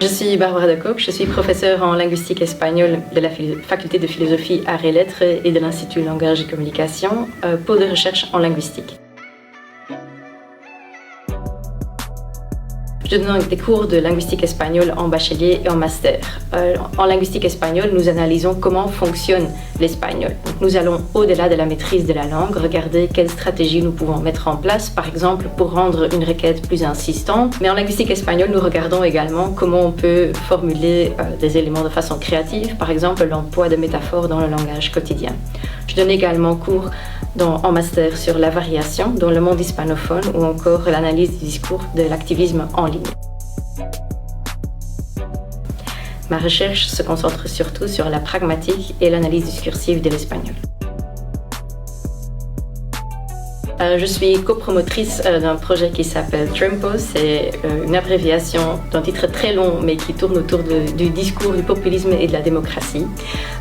Je suis Barbara de Kock, je suis professeure en linguistique espagnole de la faculté de philosophie, arts et lettres et de l'Institut langage et communication, pôle de recherche en linguistique. Je donne des cours de linguistique espagnole en bachelier et en master. En linguistique espagnole, nous analysons comment fonctionne l'espagnol. Nous allons au-delà de la maîtrise de la langue, regarder quelles stratégies nous pouvons mettre en place, par exemple pour rendre une requête plus insistante. Mais en linguistique espagnole, nous regardons également comment on peut formuler des éléments de façon créative, par exemple l'emploi de métaphores dans le langage quotidien. Je donne également cours en master sur la variation dans le monde hispanophone ou encore l'analyse du discours de l'activisme en ligne. Ma recherche se concentre surtout sur la pragmatique et l'analyse discursive de l'espagnol. Je suis copromotrice d'un projet qui s'appelle Trempo. C'est une abréviation d'un titre très long mais qui tourne autour du discours, du populisme et de la démocratie.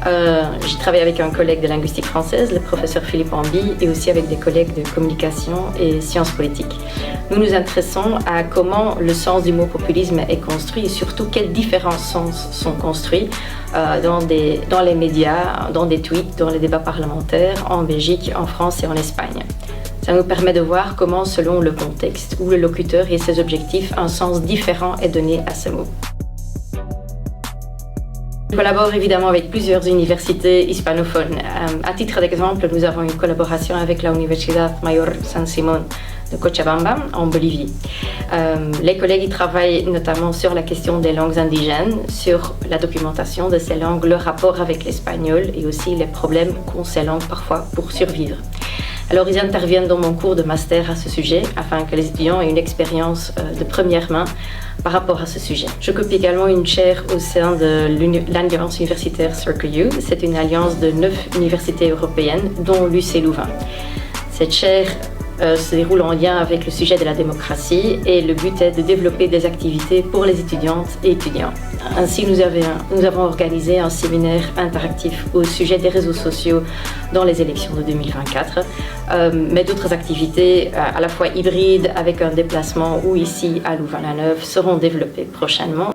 J'ai travaillé avec un collègue de linguistique française, le professeur Philippe Amby, et aussi avec des collègues de communication et sciences politiques. Nous nous intéressons à comment le sens du mot populisme est construit et surtout quels différents sens sont construits dans les médias, dans des tweets, dans les débats parlementaires en Belgique, en France et en Espagne. Ça nous permet de voir comment, selon le contexte ou le locuteur et ses objectifs, un sens différent est donné à ce mot. Je collabore évidemment avec plusieurs universités hispanophones. À titre d'exemple, nous avons une collaboration avec la Universidad Mayor San Simón de Cochabamba, en Bolivie. Les collègues y travaillent notamment sur la question des langues indigènes, sur la documentation de ces langues, leur rapport avec l'espagnol et aussi les problèmes qu'ont ces langues parfois pour survivre. Alors ils interviennent dans mon cours de master à ce sujet afin que les étudiants aient une expérience de première main par rapport à ce sujet. J'occupe également une chaire au sein de l'Alliance universitaire Circle U. C'est une alliance de 9 universités européennes, dont l'UC Louvain. Cette chaire se déroule en lien avec le sujet de la démocratie et le but est de développer des activités pour les étudiantes et étudiants. Ainsi, nous avons organisé un séminaire interactif au sujet des réseaux sociaux dans les élections de 2024, mais d'autres activités à la fois hybrides avec un déplacement ou ici à Louvain-la-Neuve seront développées prochainement.